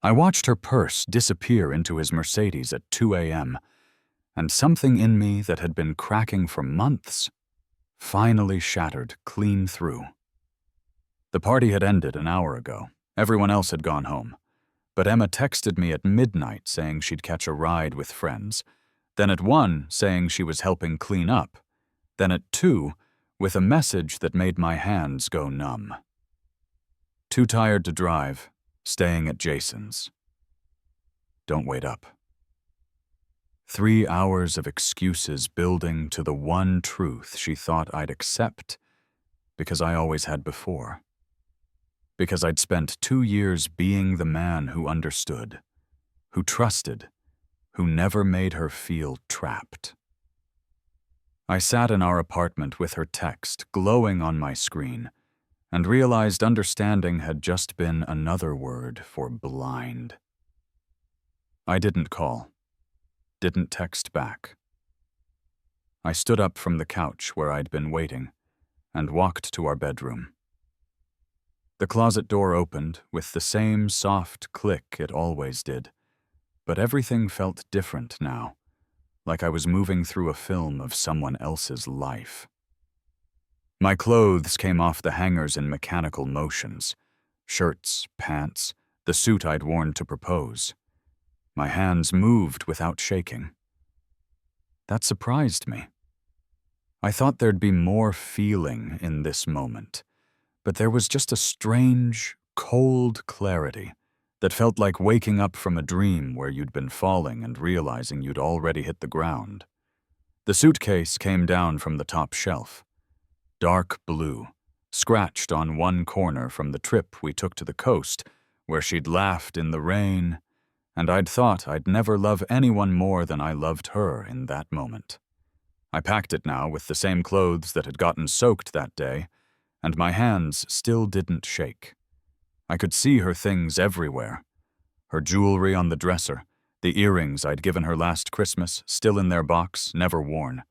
I watched her purse disappear into his Mercedes at 2 a.m., and something in me that had been cracking for months finally shattered clean through. The party had ended an hour ago. Everyone else had gone home. But Emma texted me at midnight saying she'd catch a ride with friends, then at 1 saying she was helping clean up, then at 2 with a message that made my hands go numb. Too tired to drive, staying at Jason's. Don't wait up. 3 hours of excuses building to the one truth she thought I'd accept because I always had before. Because I'd spent 2 years being the man who understood, who trusted, who never made her feel trapped. I sat in our apartment with her text glowing on my screen and realized understanding had just been another word for blind. I didn't call, didn't text back. I stood up from the couch where I'd been waiting and walked to our bedroom. The closet door opened with the same soft click it always did, but everything felt different now, like I was moving through a film of someone else's life. My clothes came off the hangers in mechanical motions. Shirts, pants, the suit I'd worn to propose. My hands moved without shaking. That surprised me. I thought there'd be more feeling in this moment, but there was just a strange, cold clarity that felt like waking up from a dream where you'd been falling and realizing you'd already hit the ground. The suitcase came down from the top shelf. Dark blue, scratched on one corner from the trip we took to the coast, where she'd laughed in the rain, and I'd thought I'd never love anyone more than I loved her in that moment. I packed it now with the same clothes that had gotten soaked that day, and my hands still didn't shake. I could see her things everywhere. Her jewelry on the dresser, the earrings I'd given her last Christmas, still in their box, never worn.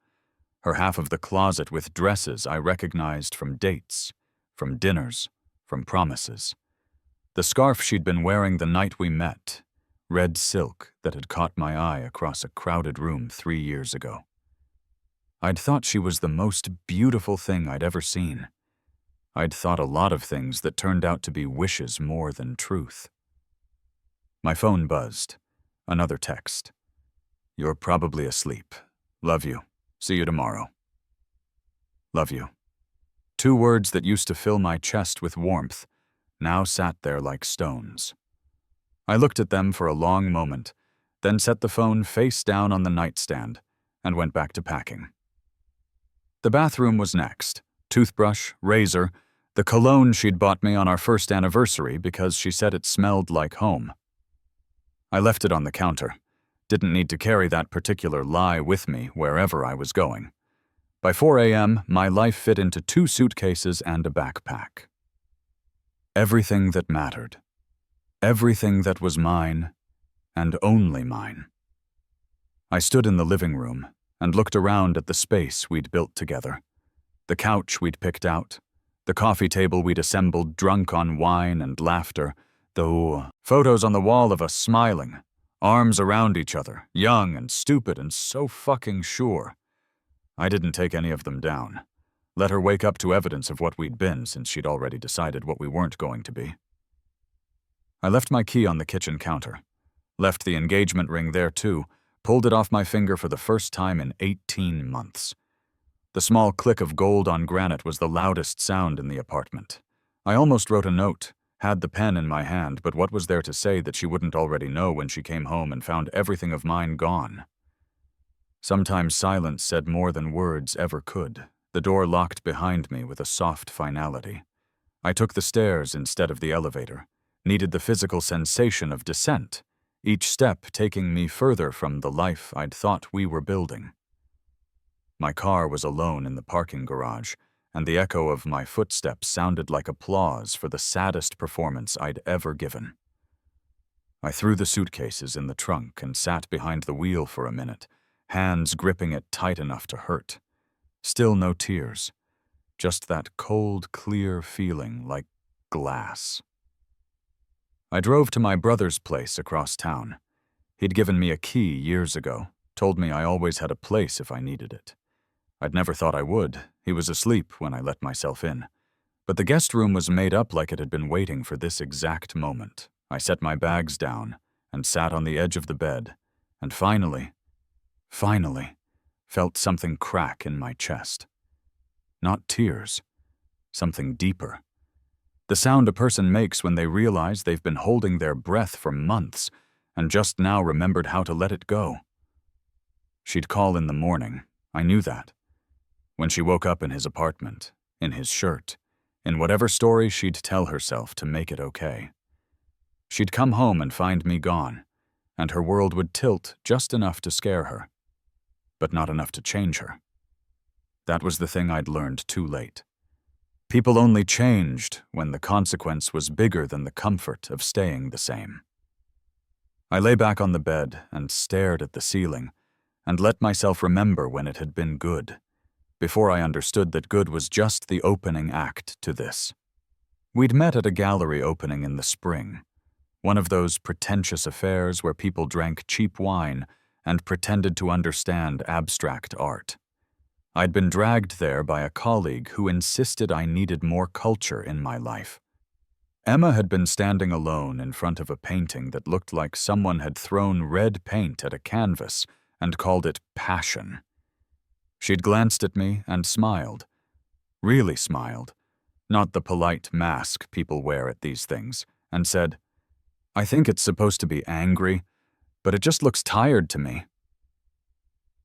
Her half of the closet with dresses I recognized from dates, from dinners, from promises. The scarf she'd been wearing the night we met, red silk that had caught my eye across a crowded room 3 years ago. I'd thought she was the most beautiful thing I'd ever seen. I'd thought a lot of things that turned out to be wishes more than truth. My phone buzzed. Another text. You're probably asleep. Love you. See you tomorrow. Love you. 2 words that used to fill my chest with warmth now sat there like stones. I looked at them for a long moment, then set the phone face down on the nightstand and went back to packing. The bathroom was next. Toothbrush, razor, the cologne she'd bought me on our first anniversary because she said it smelled like home. I left it on the counter. Didn't need to carry that particular lie with me wherever I was going. By 4 a.m., my life fit into 2 suitcases and a backpack. Everything that mattered. Everything that was mine, and only mine. I stood in the living room and looked around at the space we'd built together. The couch we'd picked out, the coffee table we'd assembled drunk on wine and laughter, the photos on the wall of us smiling, arms around each other, young and stupid and so fucking sure. I didn't take any of them down. Let her wake up to evidence of what we'd been since she'd already decided what we weren't going to be. I left my key on the kitchen counter. Left the engagement ring there too, pulled it off my finger for the first time in 18 months. The small click of gold on granite was the loudest sound in the apartment. I almost wrote a note, had the pen in my hand, but what was there to say that she wouldn't already know when she came home and found everything of mine gone? Sometimes silence said more than words ever could. The door locked behind me with a soft finality. I took the stairs instead of the elevator, needed the physical sensation of descent, each step taking me further from the life I'd thought we were building. My car was alone in the parking garage, and the echo of my footsteps sounded like applause for the saddest performance I'd ever given. I threw the suitcases in the trunk and sat behind the wheel for a minute, hands gripping it tight enough to hurt. Still no tears, just that cold, clear feeling like glass. I drove to my brother's place across town. He'd given me a key years ago, told me I always had a place if I needed it. I'd never thought I would. He was asleep when I let myself in. But the guest room was made up like it had been waiting for this exact moment. I set my bags down and sat on the edge of the bed, and finally, felt something crack in my chest. Not tears, something deeper. The sound a person makes when they realize they've been holding their breath for months and just now remembered how to let it go. She'd call in the morning, I knew that. When she woke up in his apartment, in his shirt, in whatever story she'd tell herself to make it okay. She'd come home and find me gone, and her world would tilt just enough to scare her, but not enough to change her. That was the thing I'd learned too late. People only changed when the consequence was bigger than the comfort of staying the same. I lay back on the bed and stared at the ceiling and let myself remember when it had been good, before I understood that good was just the opening act to this. We'd met at a gallery opening in the spring, one of those pretentious affairs where people drank cheap wine and pretended to understand abstract art. I'd been dragged there by a colleague who insisted I needed more culture in my life. Emma had been standing alone in front of a painting that looked like someone had thrown red paint at a canvas and called it passion. She'd glanced at me and smiled. Really smiled, not the polite mask people wear at these things, and said, "I think it's supposed to be angry, but it just looks tired to me."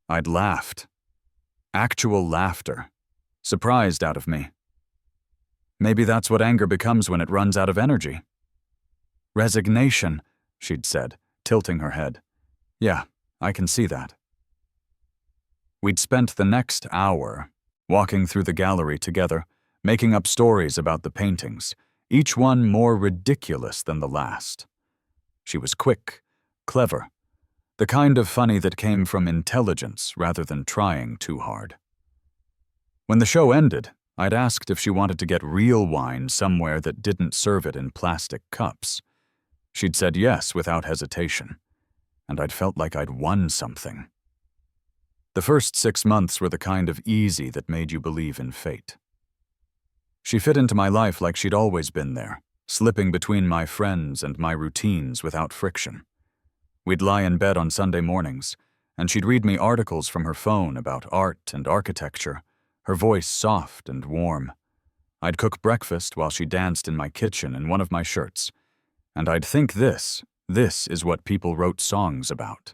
I'd laughed. Actual laughter, surprised out of me. Maybe that's what anger becomes when it runs out of energy. "Resignation," she'd said, tilting her head. "Yeah, I can see that." We'd spent the next hour walking through the gallery together, making up stories about the paintings, each one more ridiculous than the last. She was quick, clever, the kind of funny that came from intelligence rather than trying too hard. When the show ended, I'd asked if she wanted to get real wine somewhere that didn't serve it in plastic cups. She'd said yes without hesitation, and I'd felt like I'd won something. The first 6 months were the kind of easy that made you believe in fate. She fit into my life like she'd always been there, slipping between my friends and my routines without friction. We'd lie in bed on Sunday mornings, and she'd read me articles from her phone about art and architecture, her voice soft and warm. I'd cook breakfast while she danced in my kitchen in one of my shirts, and I'd think this is what people wrote songs about.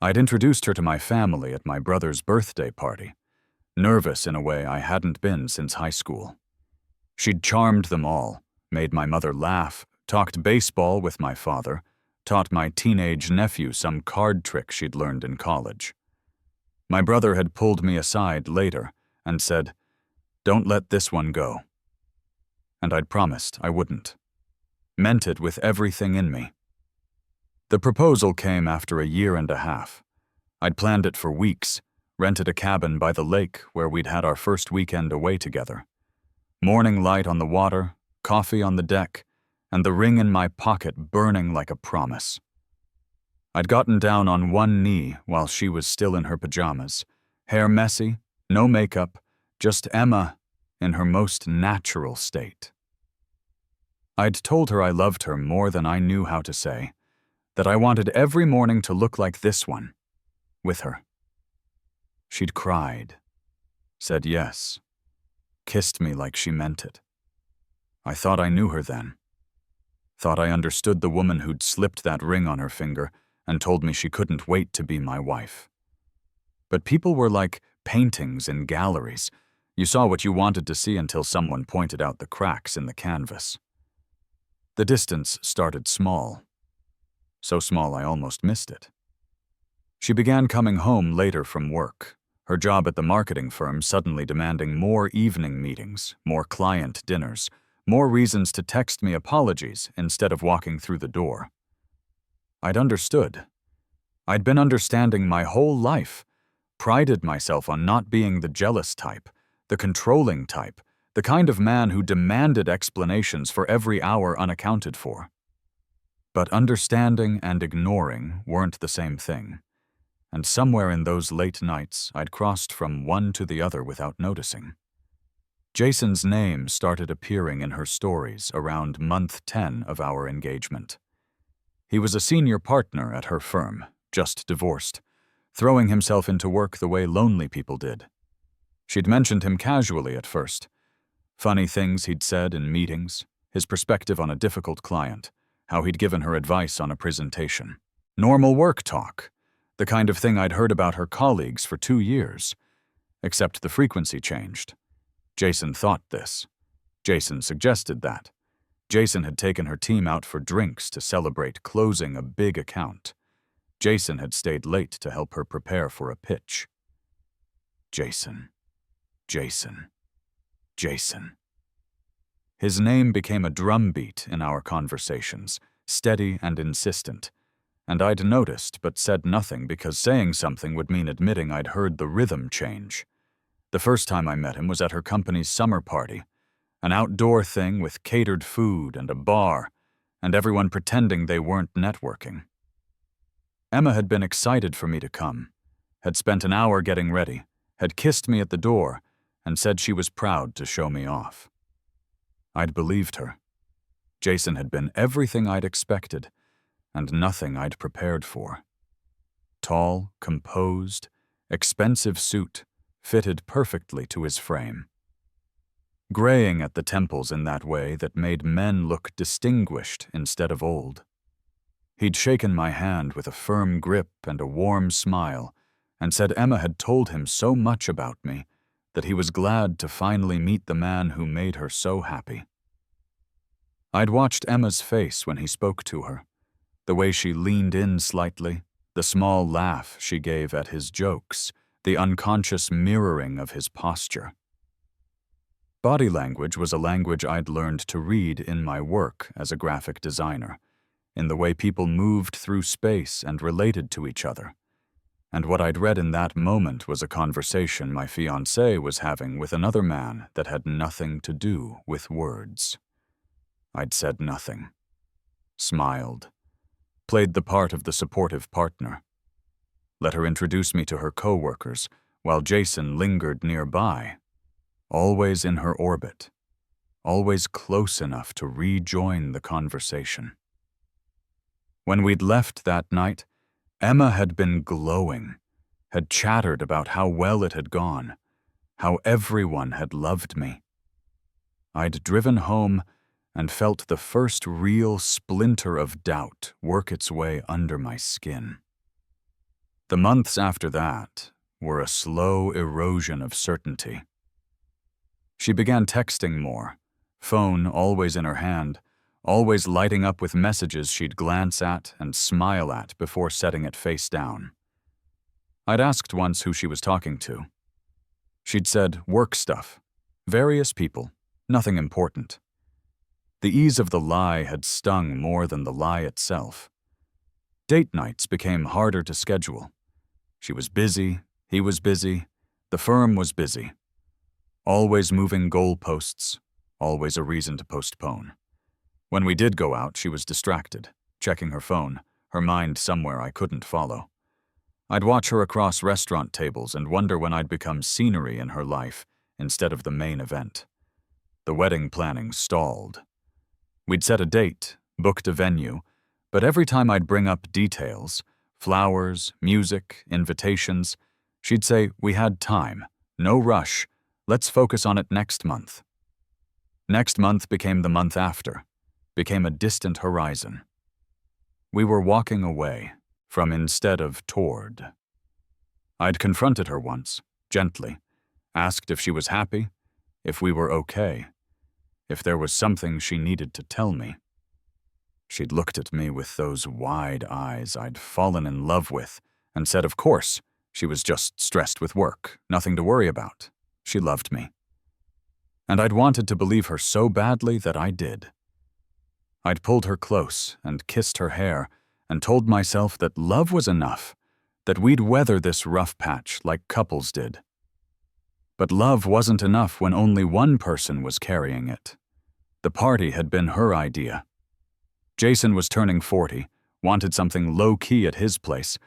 I'd introduced her to my family at my brother's birthday party, nervous in a way I hadn't been since high school. She'd charmed them all, made my mother laugh, talked baseball with my father, taught my teenage nephew some card trick she'd learned in college. My brother had pulled me aside later and said, "Don't let this one go." And I'd promised I wouldn't. Meant it with everything in me. The proposal came after a year and a half. I'd planned it for weeks, rented a cabin by the lake where we'd had our first weekend away together. Morning light on the water, coffee on the deck, and the ring in my pocket burning like a promise. I'd gotten down on one knee while she was still in her pajamas, hair messy, no makeup, just Emma in her most natural state. I'd told her I loved her more than I knew how to say, that I wanted every morning to look like this one, with her. She'd cried, said yes, kissed me like she meant it. I thought I knew her then. Thought I understood the woman who'd slipped that ring on her finger and told me she couldn't wait to be my wife. But people were like paintings in galleries. You saw what you wanted to see until someone pointed out the cracks in the canvas. The distance started small. So small I almost missed it. She began coming home later from work, her job at the marketing firm suddenly demanding more evening meetings, more client dinners, more reasons to text me apologies instead of walking through the door. I'd understood. I'd been understanding my whole life, prided myself on not being the jealous type, the controlling type, The kind of man who demanded explanations for every hour unaccounted for. But understanding and ignoring weren't the same thing, and somewhere in those late nights I'd crossed from one to the other without noticing. Jason's name started appearing in her stories around month 10 of our engagement. He was a senior partner at her firm, just divorced, throwing himself into work the way lonely people did. She'd mentioned him casually at first. Funny things he'd said in meetings, his perspective on a difficult client, how he'd given her advice on a presentation. Normal work talk, the kind of thing I'd heard about her colleagues for 2 years. Except the frequency changed. Jason thought this. Jason suggested that. Jason had taken her team out for drinks to celebrate closing a big account. Jason had stayed late to help her prepare for a pitch. Jason. Jason. Jason. His name became a drumbeat in our conversations, steady and insistent, and I'd noticed but said nothing because saying something would mean admitting I'd heard the rhythm change. The first time I met him was at her company's summer party, an outdoor thing with catered food and a bar, and everyone pretending they weren't networking. Emma had been excited for me to come, had spent an hour getting ready, had kissed me at the door, and said she was proud to show me off. I'd believed her. Jason had been everything I'd expected, and nothing I'd prepared for. Tall, composed, expensive suit, fitted perfectly to his frame. Graying at the temples in that way that made men look distinguished instead of old. He'd shaken my hand with a firm grip and a warm smile, and said Emma had told him so much about me that he was glad to finally meet the man who made her so happy. I'd watched Emma's face when he spoke to her, the way she leaned in slightly, the small laugh she gave at his jokes, the unconscious mirroring of his posture. Body language was a language I'd learned to read in my work as a graphic designer, in the way people moved through space and related to each other. And what I'd read in that moment was a conversation my fiancé was having with another man that had nothing to do with words. I'd said nothing, smiled, played the part of the supportive partner, let her introduce me to her co-workers while Jason lingered nearby, always in her orbit, always close enough to rejoin the conversation. When we'd left that night, Emma had been glowing, had chattered about how well it had gone, how everyone had loved me. I'd driven home and felt the first real splinter of doubt work its way under my skin. The months after that were a slow erosion of certainty. She began texting more, phone always in her hand, always lighting up with messages she'd glance at and smile at before setting it face down. I'd asked once who she was talking to. She'd said work stuff, various people, nothing important. The ease of the lie had stung more than the lie itself. Date nights became harder to schedule. She was busy, he was busy, the firm was busy. Always moving goalposts, always a reason to postpone. When we did go out, she was distracted, checking her phone, her mind somewhere I couldn't follow. I'd watch her across restaurant tables and wonder when I'd become scenery in her life instead of the main event. The wedding planning stalled. We'd set a date, booked a venue, but every time I'd bring up details, flowers, music, invitations, she'd say, "We had time, no rush, let's focus on it next month." Next month became the month after, became a distant horizon. We were walking away from instead of toward. I'd confronted her once, gently, asked if she was happy, if we were okay, if there was something she needed to tell me. She'd looked at me with those wide eyes I'd fallen in love with and said, of course, she was just stressed with work, nothing to worry about. She loved me. And I'd wanted to believe her so badly that I did. I'd pulled her close and kissed her hair and told myself that love was enough, that we'd weather this rough patch like couples did. But love wasn't enough when only one person was carrying it. The party had been her idea. Jason was turning 40, wanted something low-key at his place,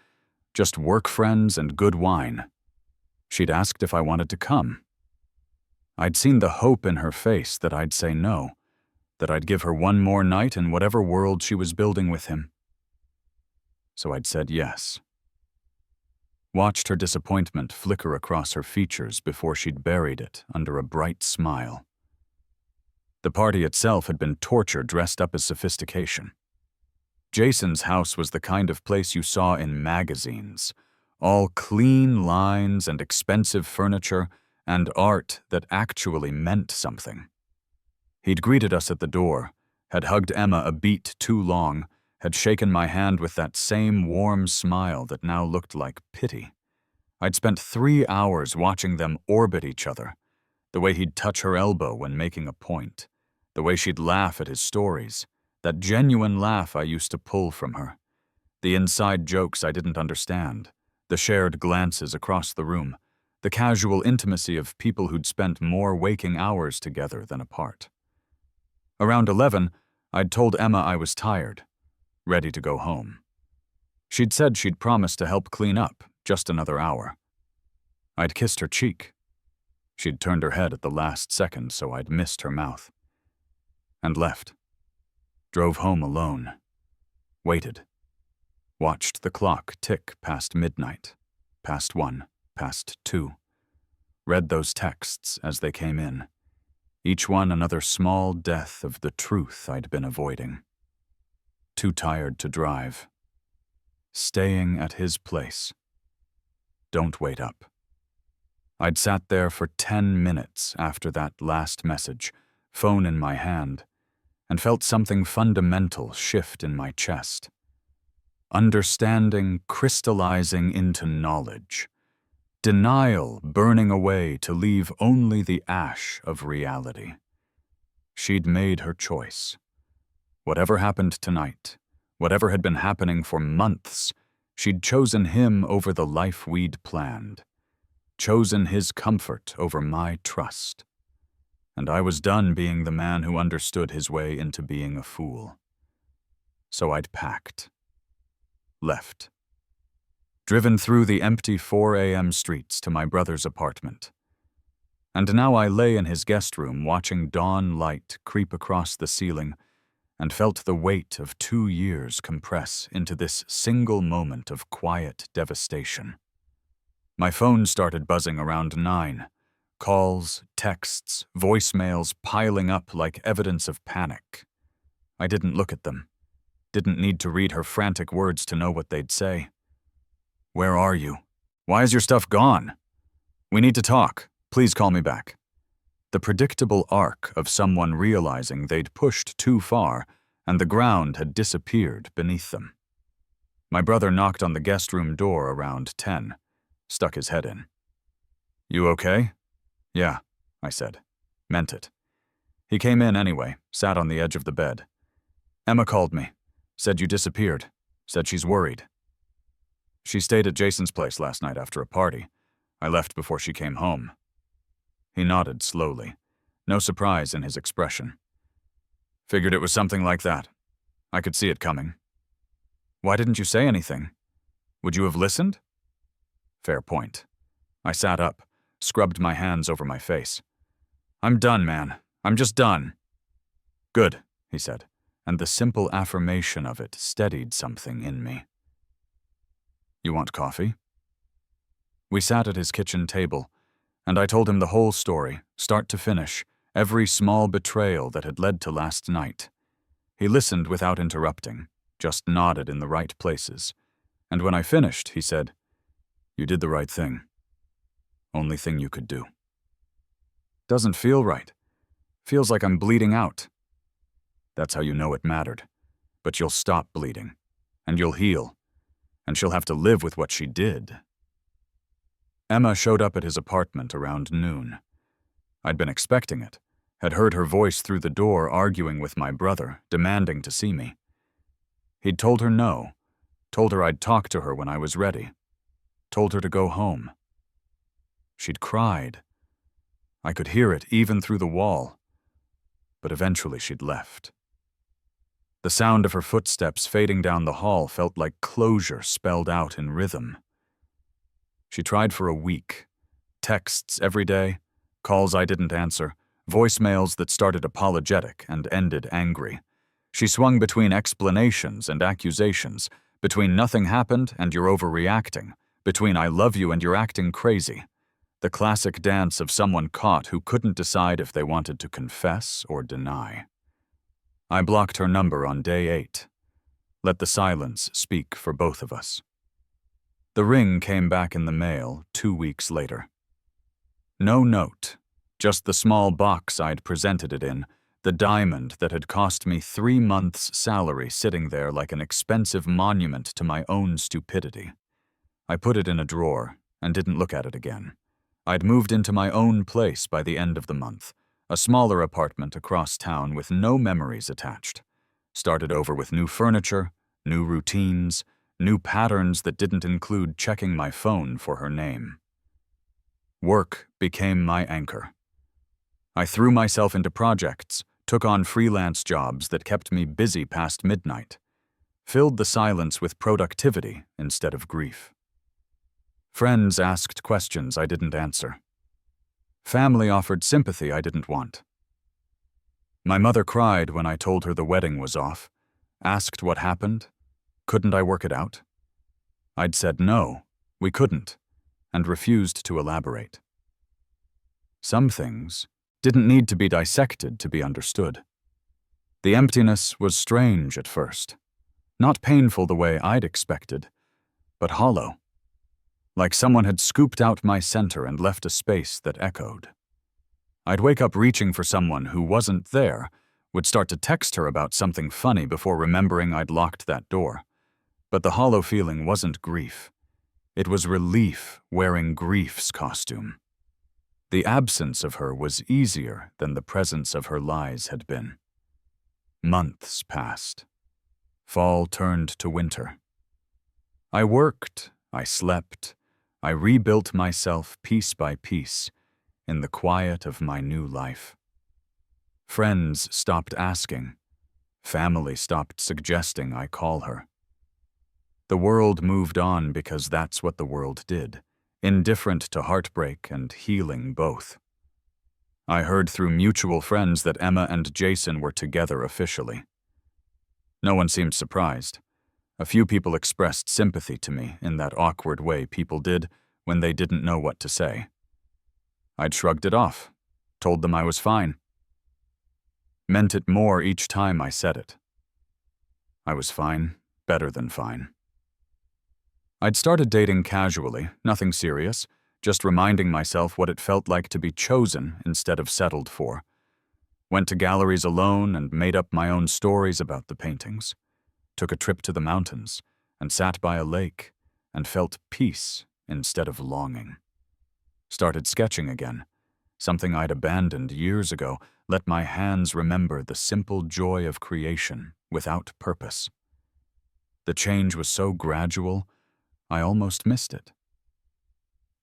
just work friends and good wine. She'd asked if I wanted to come. I'd seen the hope in her face that I'd say no, that I'd give her one more night in whatever world she was building with him. So I'd said yes. Watched her disappointment flicker across her features before she'd buried it under a bright smile. The party itself had been torture dressed up as sophistication. Jason's house was the kind of place you saw in magazines, all clean lines and expensive furniture and art that actually meant something. He'd greeted us at the door, had hugged Emma a beat too long, had shaken my hand with that same warm smile that now looked like pity. I'd spent 3 hours watching them orbit each other, the way he'd touch her elbow when making a point, the way she'd laugh at his stories, that genuine laugh I used to pull from her, the inside jokes I didn't understand, the shared glances across the room, the casual intimacy of people who'd spent more waking hours together than apart. Around 11, I'd told Emma I was tired, ready to go home. She'd said she'd promised to help clean up, just another hour. I'd kissed her cheek. She'd turned her head at the last second, so I'd missed her mouth. And left. Drove home alone. Waited. Watched the clock tick past midnight, past 1, past 2. Read those texts as they came in. Each one another small death of the truth I'd been avoiding. Too tired to drive. Staying at his place. Don't wait up. I'd sat there for 10 minutes after that last message, phone in my hand, and felt something fundamental shift in my chest. Understanding crystallizing into knowledge. Denial burning away to leave only the ash of reality. She'd made her choice. Whatever happened tonight, whatever had been happening for months, she'd chosen him over the life we'd planned. Chosen his comfort over my trust. And I was done being the man who understood his way into being a fool. So I'd packed. Left. Driven through the empty 4 a.m. streets to my brother's apartment. And now I lay in his guest room watching dawn light creep across the ceiling and felt the weight of 2 years compress into this single moment of quiet devastation. My phone started buzzing around 9. Calls, texts, voicemails piling up like evidence of panic. I didn't look at them. Didn't need to read her frantic words to know what they'd say. Where are you? Why is your stuff gone? We need to talk. Please call me back. The predictable arc of someone realizing they'd pushed too far and the ground had disappeared beneath them. My brother knocked on the guest room door around 10, stuck his head in. You okay? Yeah, I said. Meant it. He came in anyway, sat on the edge of the bed. Emma called me. Said you disappeared. Said she's worried. She stayed at Jason's place last night after a party. I left before she came home. He nodded slowly, no surprise in his expression. Figured it was something like that. I could see it coming. Why didn't you say anything? Would you have listened? Fair point. I sat up, scrubbed my hands over my face. I'm done, man. I'm just done. Good, he said, and the simple affirmation of it steadied something in me. You want coffee? We sat at his kitchen table, and I told him the whole story, start to finish, every small betrayal that had led to last night. He listened without interrupting, just nodded in the right places, and when I finished, he said, You did the right thing. Only thing you could do. Doesn't feel right. Feels like I'm bleeding out. That's how you know it mattered. But you'll stop bleeding, and you'll heal, and she'll have to live with what she did. Emma showed up at his apartment around noon. I'd been expecting it, had heard her voice through the door arguing with my brother, demanding to see me. He'd told her no, told her I'd talk to her when I was ready, told her to go home. She'd cried, I could hear it even through the wall. But eventually she'd left. The sound of her footsteps fading down the hall felt like closure spelled out in rhythm. She tried for a week. Texts every day, calls I didn't answer, voicemails that started apologetic and ended angry. She swung between explanations and accusations, between nothing happened and you're overreacting, between I love you and you're acting crazy. The classic dance of someone caught who couldn't decide if they wanted to confess or deny. I blocked her number on day 8. Let the silence speak for both of us. The ring came back in the mail 2 weeks later. No note, just the small box I'd presented it in, the diamond that had cost me 3 months' salary sitting there like an expensive monument to my own stupidity. I put it in a drawer and didn't look at it again. I'd moved into my own place by the end of the month, a smaller apartment across town with no memories attached. Started over with new furniture, new routines, new patterns that didn't include checking my phone for her name. Work became my anchor. I threw myself into projects, took on freelance jobs that kept me busy past midnight, filled the silence with productivity instead of grief. Friends asked questions I didn't answer. Family offered sympathy I didn't want. My mother cried when I told her the wedding was off, asked what happened. Couldn't I work it out? I'd said no, we couldn't, and refused to elaborate. Some things didn't need to be dissected to be understood. The emptiness was strange at first, not painful the way I'd expected, but hollow, like someone had scooped out my center and left a space that echoed. I'd wake up reaching for someone who wasn't there, would start to text her about something funny before remembering I'd locked that door. But the hollow feeling wasn't grief. It was relief wearing grief's costume. The absence of her was easier than the presence of her lies had been. Months passed. Fall turned to winter. I worked, I slept, I rebuilt myself piece by piece in the quiet of my new life. Friends stopped asking. Family stopped suggesting I call her. The world moved on because that's what the world did, indifferent to heartbreak and healing both. I heard through mutual friends that Emma and Jason were together officially. No one seemed surprised. A few people expressed sympathy to me in that awkward way people did when they didn't know what to say. I'd shrugged it off, told them I was fine. Meant it more each time I said it. I was fine, better than fine. I'd started dating casually, nothing serious, just reminding myself what it felt like to be chosen instead of settled for. Went to galleries alone and made up my own stories about the paintings. Took a trip to the mountains and sat by a lake and felt peace instead of longing. Started sketching again, something I'd abandoned years ago, let my hands remember the simple joy of creation without purpose. The change was so gradual, I almost missed it.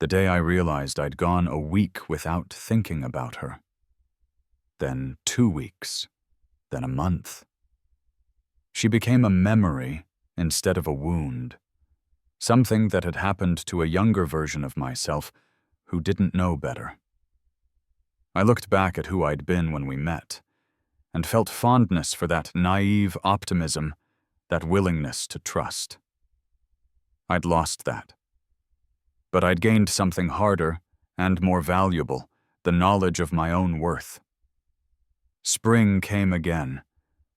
The day I realized I'd gone a week without thinking about her. Then 2 weeks, then a month. She became a memory instead of a wound, something that had happened to a younger version of myself who didn't know better. I looked back at who I'd been when we met, and felt fondness for that naive optimism, that willingness to trust. I'd lost that. But I'd gained something harder and more valuable, the knowledge of my own worth. Spring came again,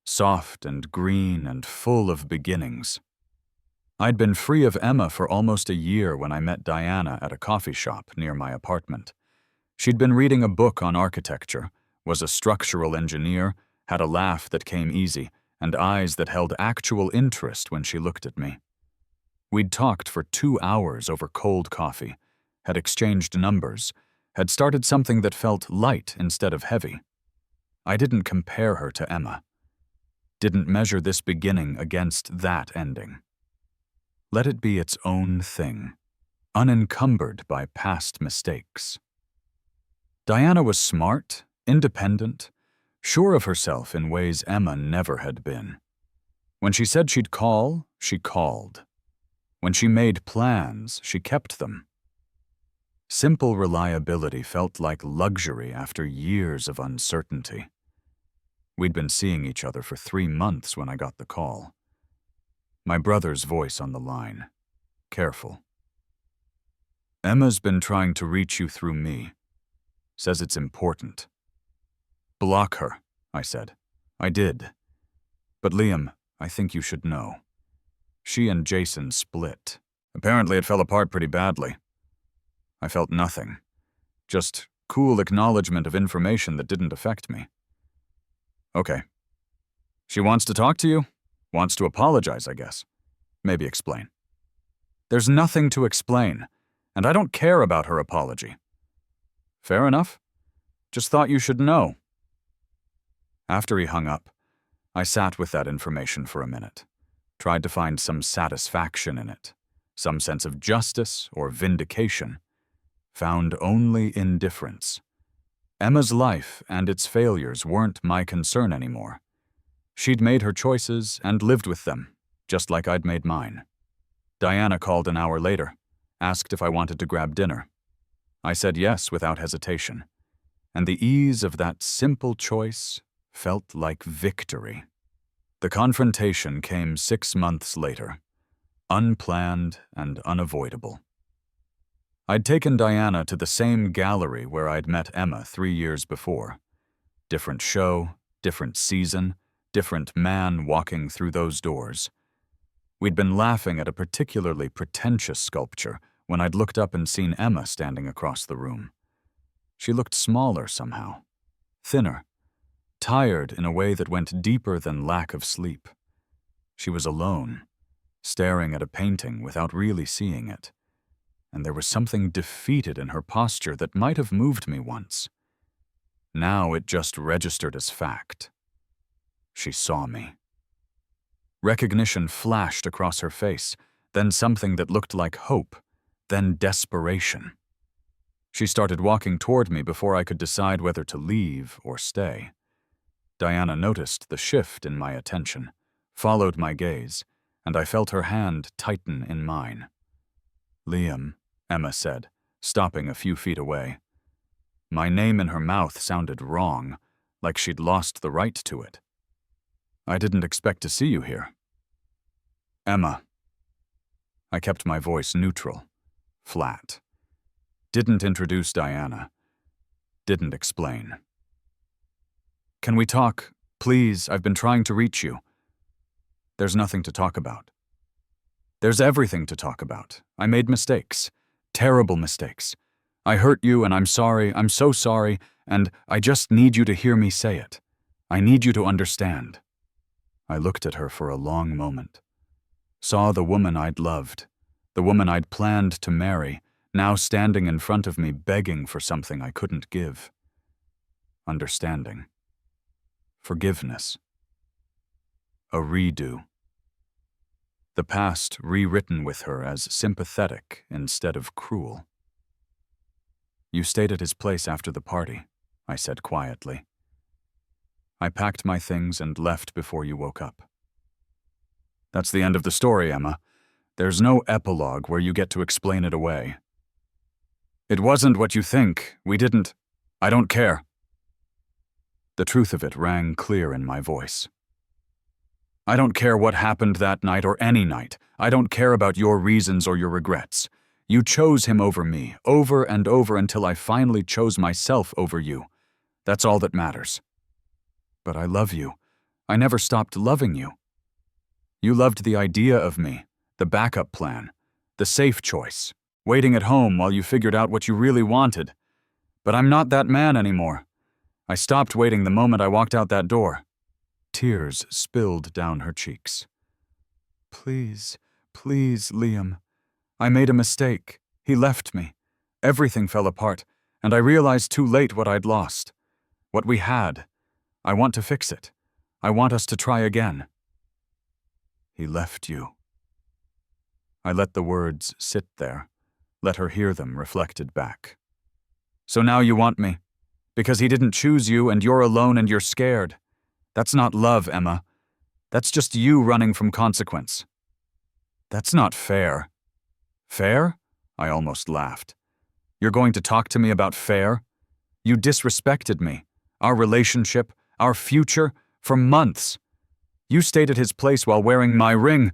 soft and green and full of beginnings. I'd been free of Emma for almost a year when I met Diana at a coffee shop near my apartment. She'd been reading a book on architecture, was a structural engineer, had a laugh that came easy, and eyes that held actual interest when she looked at me. We'd talked for 2 hours over cold coffee, had exchanged numbers, had started something that felt light instead of heavy. I didn't compare her to Emma. Didn't measure this beginning against that ending. Let it be its own thing, unencumbered by past mistakes. Diana was smart, independent, sure of herself in ways Emma never had been. When she said she'd call, she called. When she made plans, she kept them. Simple reliability felt like luxury after years of uncertainty. We'd been seeing each other for 3 months when I got the call. My brother's voice on the line. Careful. Emma's been trying to reach you through me. Says it's important. Block her, I said. I did. But Liam, I think you should know. She and Jason split. Apparently it fell apart pretty badly. I felt nothing. Just cool acknowledgement of information that didn't affect me. Okay. She wants to talk to you? Wants to apologize, I guess. Maybe explain. There's nothing to explain, and I don't care about her apology. Fair enough. Just thought you should know. After he hung up, I sat with that information for a minute, tried to find some satisfaction in it, some sense of justice or vindication. Found only indifference. Emma's life and its failures weren't my concern anymore. She'd made her choices and lived with them, just like I'd made mine. Diana called an hour later, asked if I wanted to grab dinner. I said yes without hesitation, and the ease of that simple choice felt like victory. The confrontation came 6 months later, unplanned and unavoidable. I'd taken Diana to the same gallery where I'd met Emma 3 years before. Different show, different season, different man walking through those doors. We'd been laughing at a particularly pretentious sculpture when I'd looked up and seen Emma standing across the room. She looked smaller somehow, thinner, tired in a way that went deeper than lack of sleep. She was alone, staring at a painting without really seeing it. And there was something defeated in her posture that might have moved me once. Now it just registered as fact. She saw me. Recognition flashed across her face, then something that looked like hope, then desperation. She started walking toward me before I could decide whether to leave or stay. Diana noticed the shift in my attention, followed my gaze, and I felt her hand tighten in mine. Liam, Emma said, stopping a few feet away. My name in her mouth sounded wrong, like she'd lost the right to it. I didn't expect to see you here. Emma. I kept my voice neutral, flat. Didn't introduce Diana. Didn't explain. Can we talk? Please, I've been trying to reach you. There's nothing to talk about. There's everything to talk about. I made mistakes. Terrible mistakes. I hurt you and I'm sorry, I'm so sorry, and I just need you to hear me say it. I need you to understand. I looked at her for a long moment. Saw the woman I'd loved, the woman I'd planned to marry, now standing in front of me begging for something I couldn't give. Understanding. Forgiveness. A redo. The past rewritten with her as sympathetic instead of cruel. You stayed at his place after the party, I said quietly. I packed my things and left before you woke up. That's the end of the story, Emma. There's no epilogue where you get to explain it away. It wasn't what you think. We didn't. I don't care. The truth of it rang clear in my voice. I don't care what happened that night or any night. I don't care about your reasons or your regrets. You chose him over me, over and over until I finally chose myself over you. That's all that matters. But I love you. I never stopped loving you. You loved the idea of me, the backup plan, the safe choice, waiting at home while you figured out what you really wanted. But I'm not that man anymore. I stopped waiting the moment I walked out that door. Tears spilled down her cheeks. Please, please, Liam. I made a mistake. He left me. Everything fell apart, and I realized too late what I'd lost. What we had. I want to fix it. I want us to try again. He left you. I let the words sit there, let her hear them reflected back. So now you want me. Because he didn't choose you and you're alone and you're scared. That's not love, Emma. That's just you running from consequence. That's not fair. Fair? I almost laughed. You're going to talk to me about fair? You disrespected me, our relationship, our future, for months. You stayed at his place while wearing my ring.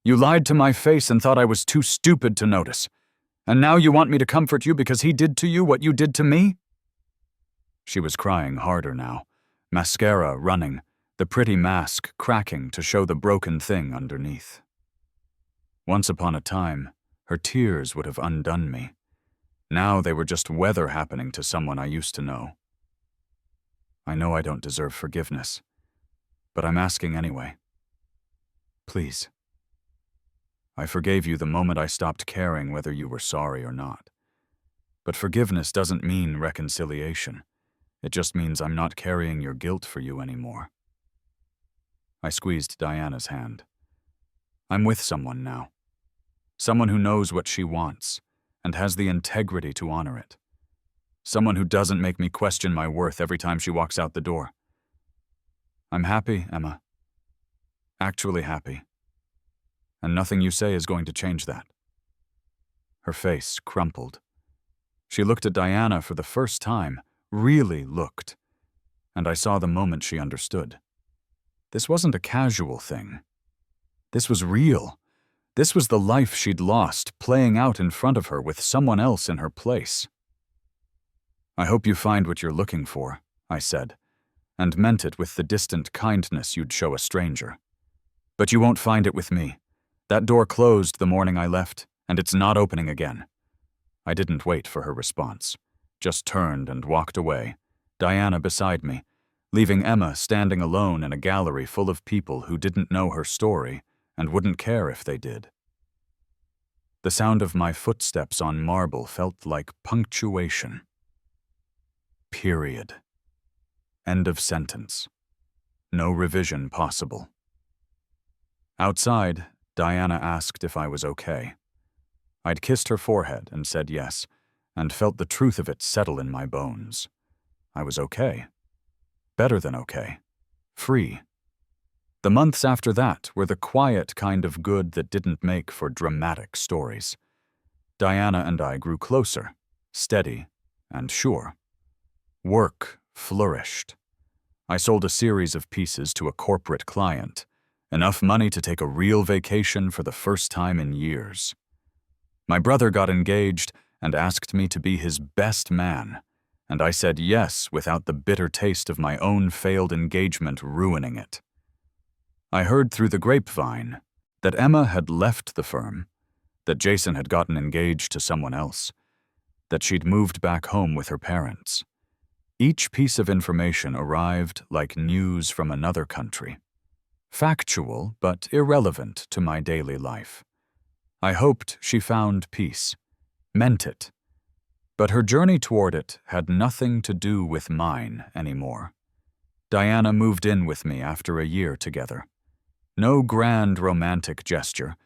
You lied to my face and thought I was too stupid to notice. And now you want me to comfort you because he did to you what you did to me? She was crying harder now, mascara running, the pretty mask cracking to show the broken thing underneath. Once upon a time, her tears would have undone me. Now they were just weather happening to someone I used to know. I know I don't deserve forgiveness, but I'm asking anyway. Please. I forgave you the moment I stopped caring whether you were sorry or not. But forgiveness doesn't mean reconciliation. It just means I'm not carrying your guilt for you anymore. I squeezed Diana's hand. I'm with someone now. Someone who knows what she wants and has the integrity to honor it. Someone who doesn't make me question my worth every time she walks out the door. I'm happy, Emma. Actually happy. And nothing you say is going to change that. Her face crumpled. She looked at Diana for the first time, really looked, and I saw the moment she understood. This wasn't a casual thing. This was real. This was the life she'd lost, playing out in front of her with someone else in her place. I hope you find what you're looking for, I said, and meant it with the distant kindness you'd show a stranger. But you won't find it with me. That door closed the morning I left, and it's not opening again. I didn't wait for her response, just turned and walked away, Diana beside me, leaving Emma standing alone in a gallery full of people who didn't know her story and wouldn't care if they did. The sound of my footsteps on marble felt like punctuation. Period. End of sentence. No revision possible. Outside, Diana asked if I was okay. I'd kissed her forehead and said yes, and felt the truth of it settle in my bones. I was okay. Better than okay. Free. The months after that were the quiet kind of good that didn't make for dramatic stories. Diana and I grew closer, steady, and sure. Work flourished. I sold a series of pieces to a corporate client, enough money to take a real vacation for the first time in years. My brother got engaged and asked me to be his best man, and I said yes without the bitter taste of my own failed engagement ruining it. I heard through the grapevine that Emma had left the firm, that Jason had gotten engaged to someone else, that she'd moved back home with her parents. Each piece of information arrived like news from another country. Factual, but irrelevant to my daily life. I hoped she found peace, meant it, but her journey toward it had nothing to do with mine anymore. Diana moved in with me after a year together. No grand romantic gesture,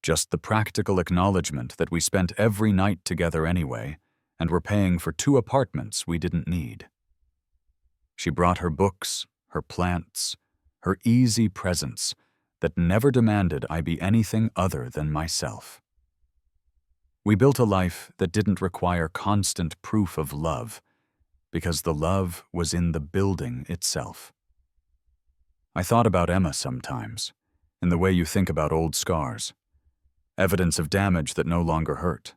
just the practical acknowledgement that we spent every night together anyway, and were paying for 2 apartments we didn't need. She brought her books, her plants, her easy presence that never demanded I be anything other than myself. We built a life that didn't require constant proof of love, because the love was in the building itself. I thought about Emma sometimes, in the way you think about old scars, evidence of damage that no longer hurt.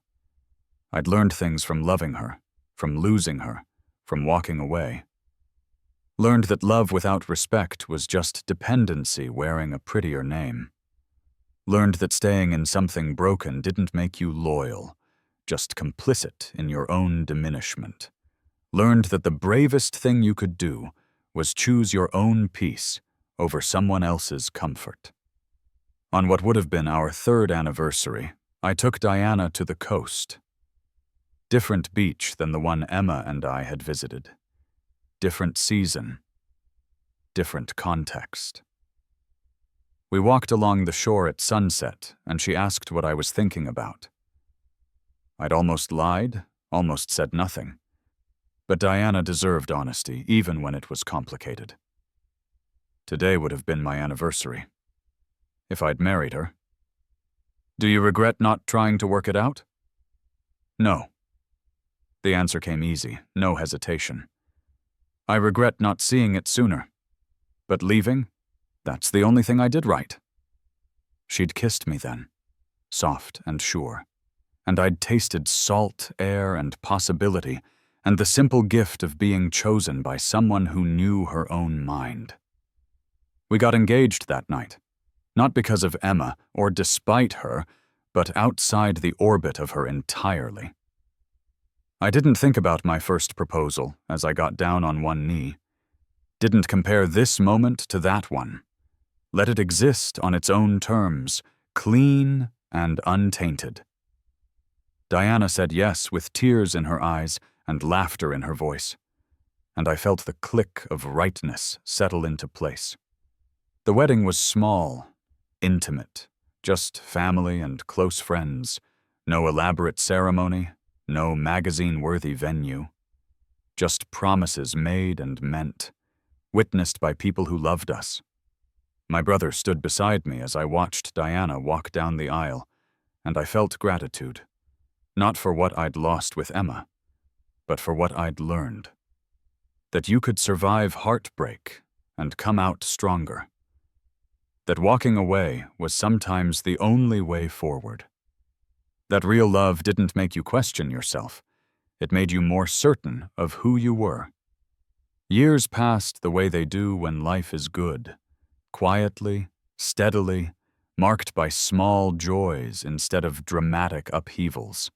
I'd learned things from loving her, from losing her, from walking away. Learned that love without respect was just dependency wearing a prettier name. Learned that staying in something broken didn't make you loyal, just complicit in your own diminishment. Learned that the bravest thing you could do was choose your own peace over someone else's comfort. On what would have been our 3rd anniversary, I took Diana to the coast. Different beach than the one Emma and I had visited. Different season, different context. We walked along the shore at sunset, and she asked what I was thinking about. I'd almost lied, almost said nothing. But Diana deserved honesty, even when it was complicated. Today would have been my anniversary. If I'd married her. Do you regret not trying to work it out? No. The answer came easy, no hesitation. I regret not seeing it sooner. But leaving? That's the only thing I did right. She'd kissed me then, soft and sure, and I'd tasted salt, air, and possibility, and the simple gift of being chosen by someone who knew her own mind. We got engaged that night, not because of Emma or despite her, but outside the orbit of her entirely. I didn't think about my first proposal as I got down on one knee. Didn't compare this moment to that one. Let it exist on its own terms, clean and untainted. Diana said yes with tears in her eyes and laughter in her voice, and I felt the click of rightness settle into place. The wedding was small, intimate, just family and close friends, no elaborate ceremony, no magazine-worthy venue, just promises made and meant, witnessed by people who loved us. My brother stood beside me as I watched Diana walk down the aisle, and I felt gratitude, not for what I'd lost with Emma, but for what I'd learned. That you could survive heartbreak and come out stronger. That walking away was sometimes the only way forward. That real love didn't make you question yourself. It made you more certain of who you were. Years passed the way they do when life is good, quietly, steadily, marked by small joys instead of dramatic upheavals.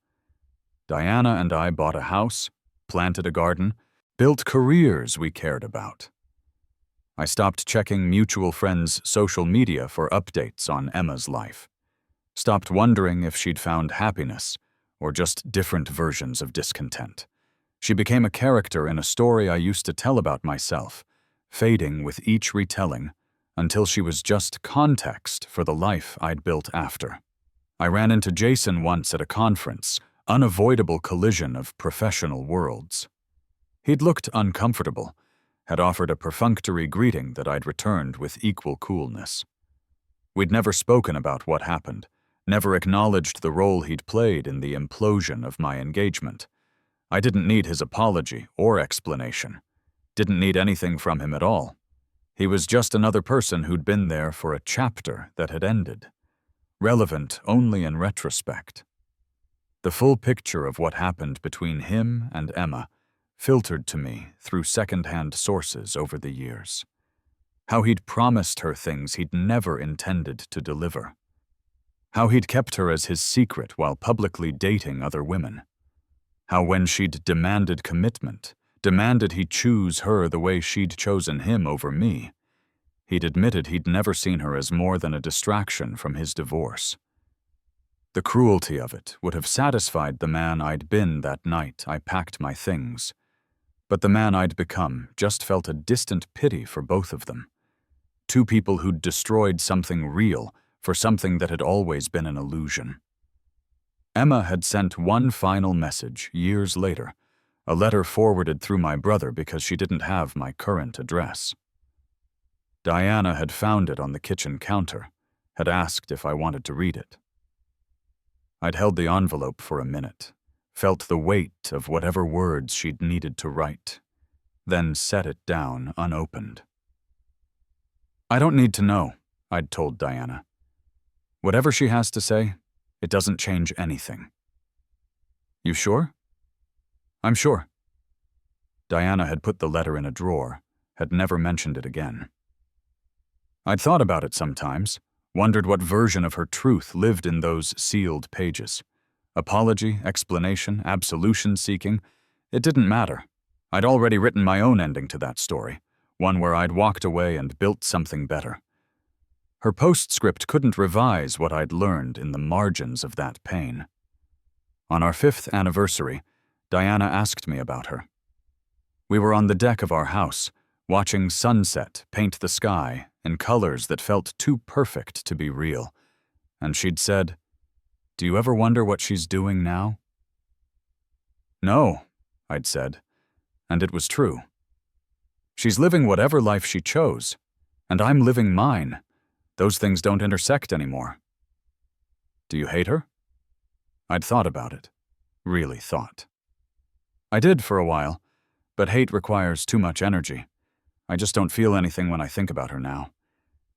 Diana and I bought a house, planted a garden, built careers we cared about. I stopped checking mutual friends' social media for updates on Emma's life. Stopped wondering if she'd found happiness or just different versions of discontent. She became a character in a story I used to tell about myself, fading with each retelling until she was just context for the life I'd built after. I ran into Jason once at a conference, unavoidable collision of professional worlds. He'd looked uncomfortable, had offered a perfunctory greeting that I'd returned with equal coolness. We'd never spoken about what happened, never acknowledged the role he'd played in the implosion of my engagement. I didn't need his apology or explanation. Didn't need anything from him at all. He was just another person who'd been there for a chapter that had ended, relevant only in retrospect. The full picture of what happened between him and Emma filtered to me through second-hand sources over the years. How he'd promised her things he'd never intended to deliver. How he'd kept her as his secret while publicly dating other women. How when she'd demanded commitment, demanded he choose her the way she'd chosen him over me, he'd admitted he'd never seen her as more than a distraction from his divorce. The cruelty of it would have satisfied the man I'd been that night I packed my things, but the man I'd become just felt a distant pity for both of them. Two people who'd destroyed something real for something that had always been an illusion. Emma had sent one final message years later, a letter forwarded through my brother because she didn't have my current address. Diana had found it on the kitchen counter, had asked if I wanted to read it. I'd held the envelope for a minute, felt the weight of whatever words she'd needed to write, then set it down unopened. I don't need to know, I'd told Diana. Whatever she has to say, it doesn't change anything. You sure? I'm sure. Diana had put the letter in a drawer, had never mentioned it again. I'd thought about it sometimes, wondered what version of her truth lived in those sealed pages. Apology, explanation, absolution seeking, it didn't matter. I'd already written my own ending to that story, one where I'd walked away and built something better. Her postscript couldn't revise what I'd learned in the margins of that pain. On our 5th anniversary, Diana asked me about her. We were on the deck of our house, watching sunset paint the sky in colors that felt too perfect to be real, and she'd said, "Do you ever wonder what she's doing now?" "No," I'd said. And it was true. She's living whatever life she chose, and I'm living mine. Those things don't intersect anymore. Do you hate her? I'd thought about it. Really thought. I did for a while, but hate requires too much energy. I just don't feel anything when I think about her now.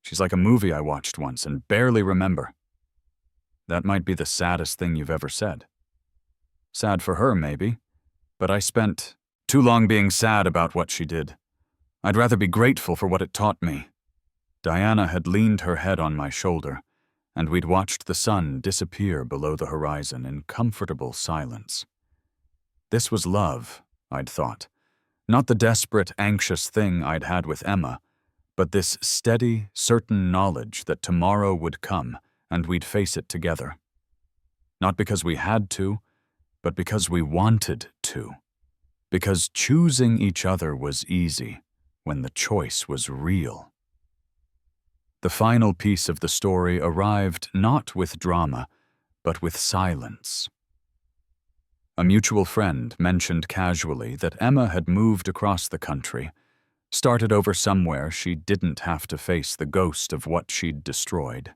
She's like a movie I watched once and barely remember. That might be the saddest thing you've ever said. Sad for her, maybe, but I spent too long being sad about what she did. I'd rather be grateful for what it taught me. Diana had leaned her head on my shoulder, and we'd watched the sun disappear below the horizon in comfortable silence. This was love, I'd thought. Not the desperate, anxious thing I'd had with Emma, but this steady, certain knowledge that tomorrow would come and we'd face it together. Not because we had to, but because we wanted to. Because choosing each other was easy when the choice was real. The final piece of the story arrived not with drama, but with silence. A mutual friend mentioned casually that Emma had moved across the country, started over somewhere she didn't have to face the ghost of what she'd destroyed.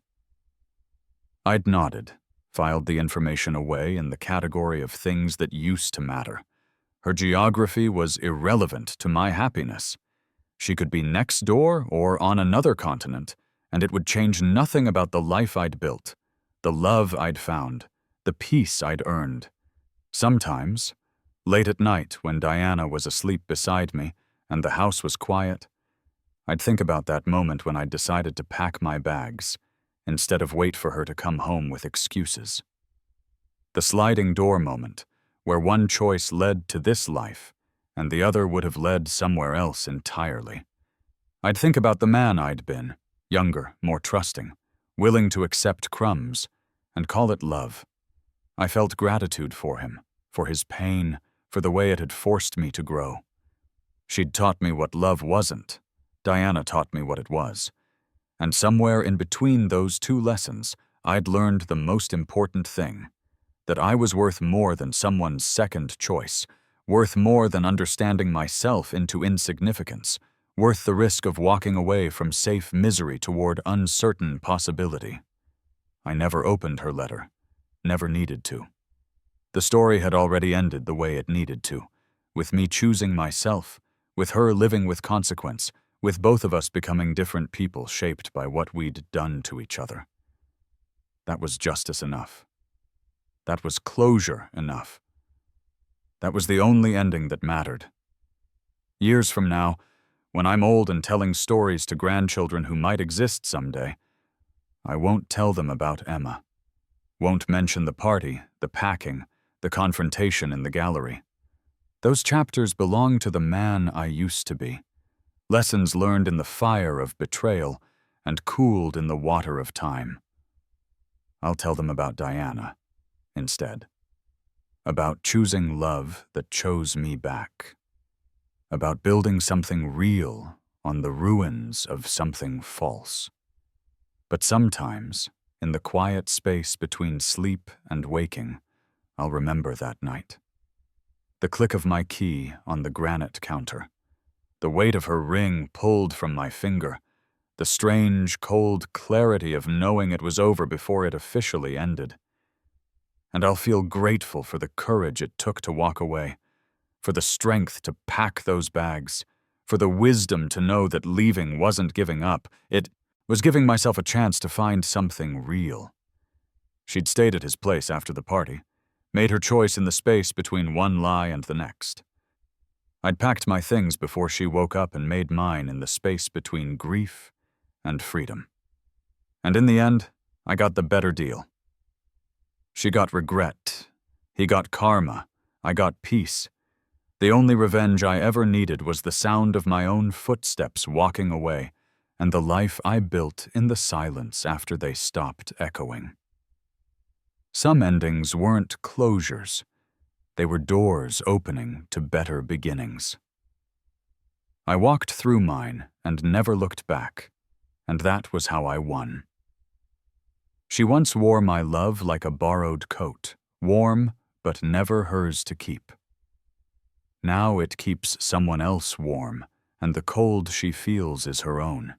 I'd nodded, filed the information away in the category of things that used to matter. Her geography was irrelevant to my happiness. She could be next door or on another continent, and it would change nothing about the life I'd built, the love I'd found, the peace I'd earned. Sometimes, late at night when Diana was asleep beside me and the house was quiet, I'd think about that moment when I'd decided to pack my bags instead of wait for her to come home with excuses. The sliding door moment, where one choice led to this life and the other would have led somewhere else entirely. I'd think about the man I'd been, younger, more trusting, willing to accept crumbs, and call it love. I felt gratitude for him, for his pain, for the way it had forced me to grow. She'd taught me what love wasn't. Diana taught me what it was. And somewhere in between those two lessons, I'd learned the most important thing, that I was worth more than someone's second choice, worth more than understanding myself into insignificance, worth the risk of walking away from safe misery toward uncertain possibility. I never opened her letter, never needed to. The story had already ended the way it needed to, with me choosing myself, with her living with consequence, with both of us becoming different people shaped by what we'd done to each other. That was justice enough. That was closure enough. That was the only ending that mattered. Years from now, when I'm old and telling stories to grandchildren who might exist someday, I won't tell them about Emma. Won't mention the party, the packing, the confrontation in the gallery. Those chapters belong to the man I used to be. Lessons learned in the fire of betrayal and cooled in the water of time. I'll tell them about Diana, instead. About choosing love that chose me back. About building something real on the ruins of something false. But sometimes, in the quiet space between sleep and waking, I'll remember that night. The click of my key on the granite counter. The weight of her ring pulled from my finger. The strange, cold clarity of knowing it was over before it officially ended. And I'll feel grateful for the courage it took to walk away, for the strength to pack those bags, for the wisdom to know that leaving wasn't giving up, it was giving myself a chance to find something real. She'd stayed at his place after the party, made her choice in the space between one lie and the next. I'd packed my things before she woke up and made mine in the space between grief and freedom. And in the end, I got the better deal. She got regret. He got karma. I got peace. The only revenge I ever needed was the sound of my own footsteps walking away and the life I built in the silence after they stopped echoing. Some endings weren't closures. They were doors opening to better beginnings. I walked through mine and never looked back, and that was how I won. She once wore my love like a borrowed coat, warm but never hers to keep. Now it keeps someone else warm, and the cold she feels is her own.